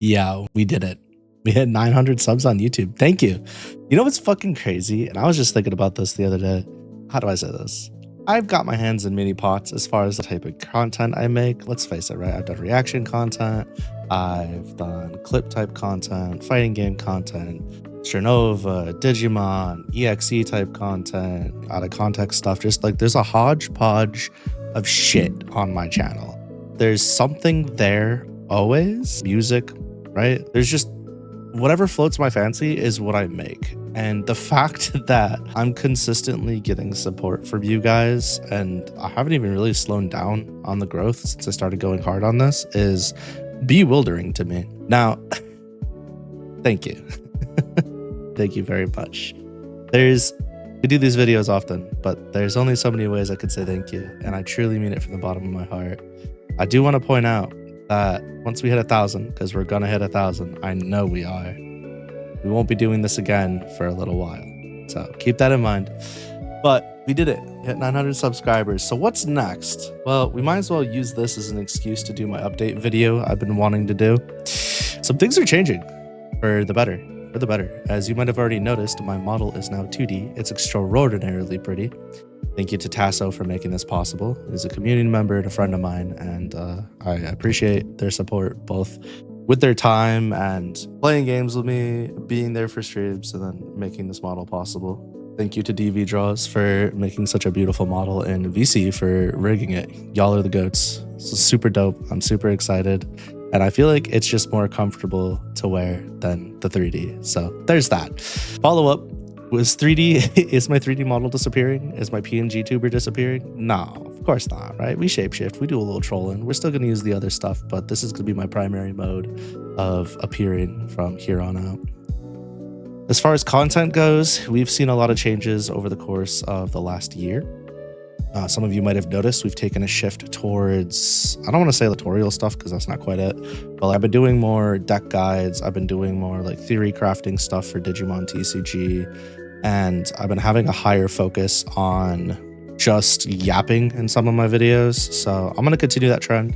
Yeah, we did it. We hit 900 subs on YouTube. Thank you. You know what's fucking crazy? And I was just thinking about this the other day. How do I say this? I've got my hands in mini pots as far as the type of content I make. Let's face it, right? I've done reaction content. I've done clip type content, fighting game content, Strinova, Digimon, EXE type content, out of context stuff. Just like there's a hodgepodge of shit on my channel. There's something there always. Music, right? There's just whatever floats my fancy is what I make. And the fact that I'm consistently getting support from you guys, and I haven't even really slowed down on the growth since I started going hard on this, is bewildering to me. Now, thank you. Thank you very much. We do these videos often, but there's only so many ways I could say thank you, and I truly mean it from the bottom of my heart. I do want to point out that once we hit 1,000, because we're gonna hit 1,000, I know we are, we won't be doing this again for a little while. So keep that in mind. But we did it, hit 900 subscribers. So what's next? Well, we might as well use this as an excuse to do my update video I've been wanting to do. Some things are changing for the better. For the better. As you might have already noticed, my model is now 2D. It's extraordinarily pretty. Thank you to Tasso for making this possible. He's a community member and a friend of mine, and I appreciate their support, both with their time and playing games with me, being there for streams, and then making this model possible. Thank you to DV Draws for making such a beautiful model, and VC for rigging it. Y'all are the goats. This is super dope. I'm super excited. And I feel like it's just more comfortable to wear than the 3D. So there's that. Follow up. Is my 3D model disappearing? Is my PNG tuber disappearing? No, of course not, right? We shapeshift, we do a little trolling. We're still gonna use the other stuff, but this is gonna be my primary mode of appearing from here on out. As far as content goes, we've seen a lot of changes over the course of the last year. Some of you might have noticed we've taken a shift towards, I don't want to say tutorial stuff because that's not quite it, but I've been doing more deck guides. I've been doing more like theory crafting stuff for Digimon TCG, and I've been having a higher focus on just yapping in some of my videos. So I'm going to continue that trend.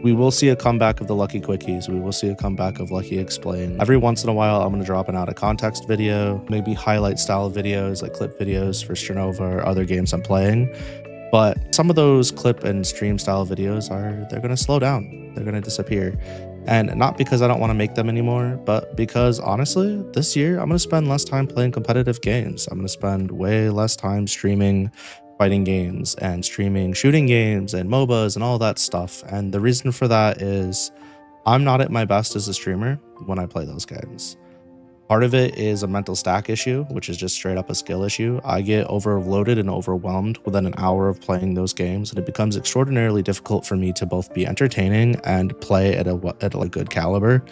We will see a comeback of the Lucky Quickies. We will see a comeback of Lucky Explain. Every once in a while, I'm going to drop an out of context video, maybe highlight style videos like clip videos for Strinova or other games I'm playing. But some of those clip and stream style videos they're going to slow down. They're going to disappear. And not because I don't want to make them anymore, but because honestly, this year, I'm going to spend less time playing competitive games. I'm going to spend way less time streaming fighting games and streaming shooting games and MOBAs and all that stuff. And the reason for that is I'm not at my best as a streamer when I play those games. Part of it is a mental stack issue, which is just straight up a skill issue. I get overloaded and overwhelmed within an hour of playing those games, and it becomes extraordinarily difficult for me to both be entertaining and play at a good caliber.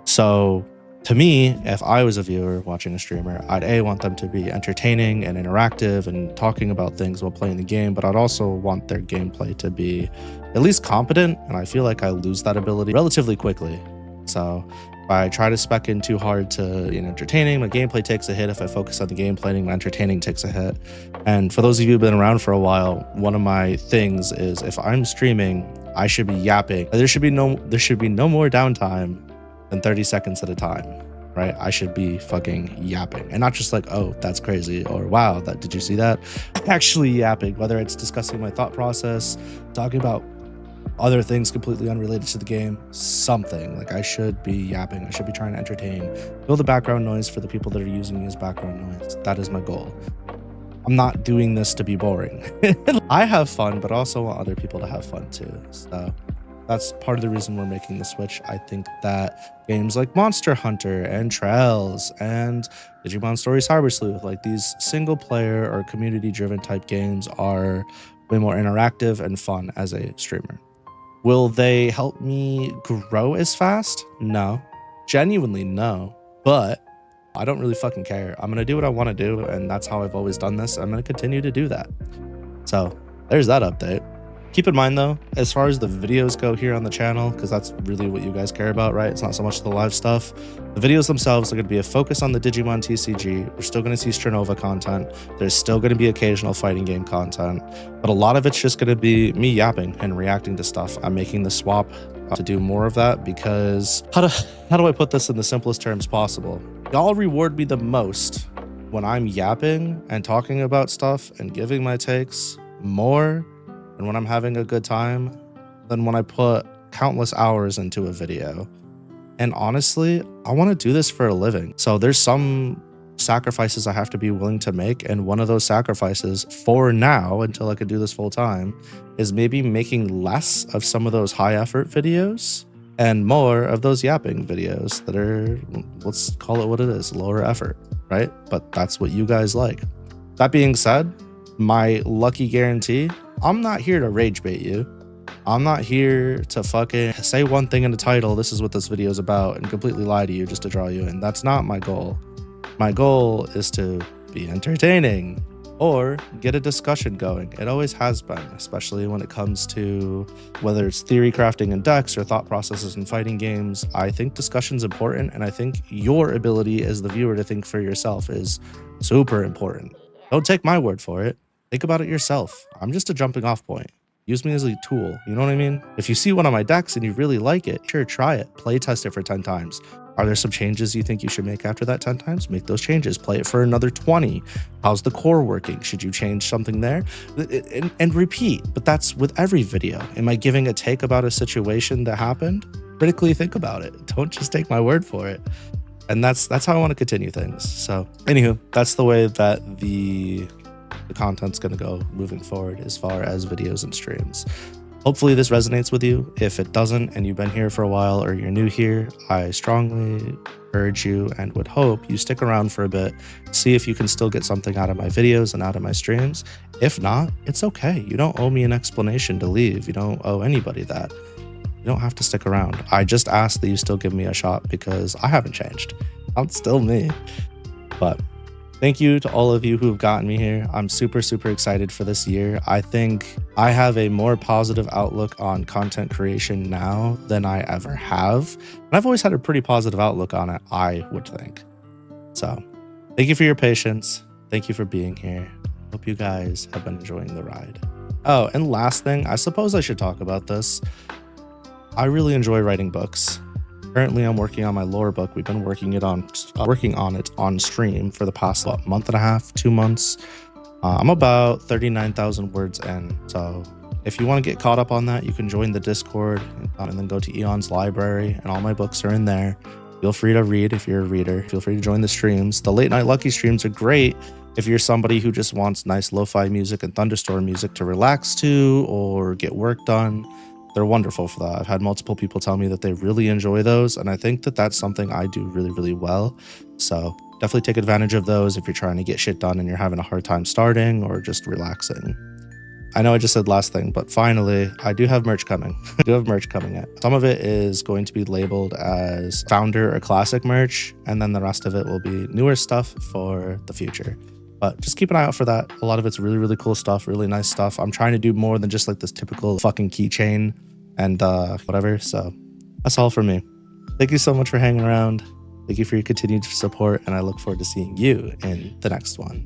So to me, if I was a viewer watching a streamer, I'd want them to be entertaining and interactive and talking about things while playing the game, but I'd also want their gameplay to be at least competent, and I feel like I lose that ability relatively quickly. So if I try to spec in too hard to entertaining, my gameplay takes a hit. If I focus on the gameplay, my entertaining takes a hit. And for those of you who've been around for a while, one of my things is if I'm streaming, I should be yapping. There should be no more downtime than 30 seconds at a time, right? I should be fucking yapping, and not just like, oh, that's crazy, or wow, did you see that? Actually yapping, whether it's discussing my thought process, talking about other things completely unrelated to the game, something. Like I should be yapping. I should be trying to entertain, build the background noise for the people that are using me as background noise. That is my goal. I'm not doing this to be boring. I have fun, but also want other people to have fun too. So that's part of the reason we're making the switch. I think that games like Monster Hunter and Trails and Digimon Stories Cyber Sleuth, like these single player or community driven type games, are way more interactive and fun as a streamer. Will they help me grow as fast? No. Genuinely no. But I don't really fucking care. I'm going to do what I want to do, and that's how I've always done this. I'm going to continue to do that. So there's that update. Keep in mind though, as far as the videos go here on the channel, because that's really what you guys care about, right? It's not so much the live stuff. The videos themselves are going to be a focus on the Digimon TCG. We're still going to see Strinova content. There's still going to be occasional fighting game content, but a lot of it's just going to be me yapping and reacting to stuff. I'm making the swap to do more of that, because how do I put this in the simplest terms possible? Y'all reward me the most when I'm yapping and talking about stuff and giving my takes more, and when I'm having a good time, than when I put countless hours into a video. And honestly, I want to do this for a living. So there's some sacrifices I have to be willing to make, and one of those sacrifices for now, until I could do this full time, is maybe making less of some of those high effort videos and more of those yapping videos that are, let's call it what it is, lower effort, right? But that's what you guys like. That being said, my lucky guarantee, I'm not here to rage bait you. I'm not here to fucking say one thing in the title, this is what this video is about, and completely lie to you just to draw you in. That's not my goal. My goal is to be entertaining or get a discussion going. It always has been, especially when it comes to whether it's theory crafting in decks or thought processes in fighting games. I think discussion's important, and I think your ability as the viewer to think for yourself is super important. Don't take my word for it. Think about it yourself. I'm just a jumping off point. Use me as a tool, you know what I mean? If you see one of my decks and you really like it, sure, try it. Play test it for 10 times. Are there some changes you think you should make after that 10 times? Make those changes. Play it for another 20. How's the core working? Should you change something there? And repeat. But that's with every video. Am I giving a take about a situation that happened? Critically think about it. Don't just take my word for it. And that's how I want to continue things. So anywho, that's the way that the content's going to go moving forward as far as videos and streams. Hopefully this resonates with you. If it doesn't and you've been here for a while or you're new here, I strongly urge you and would hope you stick around for a bit, see if you can still get something out of my videos and out of my streams. If not, it's okay. You don't owe me an explanation to leave. You don't owe anybody that. You don't have to stick around. I just ask that you still give me a shot, because I haven't changed. I'm still me. But thank you to all of you who have gotten me here. I'm super, super excited for this year. I think I have a more positive outlook on content creation now than I ever have. And I've always had a pretty positive outlook on it, I would think. So thank you for your patience. Thank you for being here. Hope you guys have been enjoying the ride. Oh, and last thing, I suppose I should talk about this. I really enjoy writing books. Currently, I'm working on my lore book. We've been working on it on stream for the past month and a half, 2 months. I'm about 39,000 words in. So if you want to get caught up on that, you can join the Discord and then go to Eon's library, and all my books are in there. Feel free to read if you're a reader. Feel free to join the streams. The late night lucky streams are great if you're somebody who just wants nice lo-fi music and thunderstorm music to relax to or get work done. They're wonderful for that. I've had multiple people tell me that they really enjoy those, and I think that that's something I do really, really well. So definitely take advantage of those if you're trying to get shit done and you're having a hard time starting or just relaxing. I know I just said last thing, but finally, I do have merch coming. I do have merch coming out. Some of it is going to be labeled as founder or classic merch, and then the rest of it will be newer stuff for the future. But just keep an eye out for that. A lot of it's really, really cool stuff, really nice stuff. I'm trying to do more than just like this typical fucking keychain and whatever. So that's all for me. Thank you so much for hanging around. Thank you for your continued support, and I look forward to seeing you in the next one.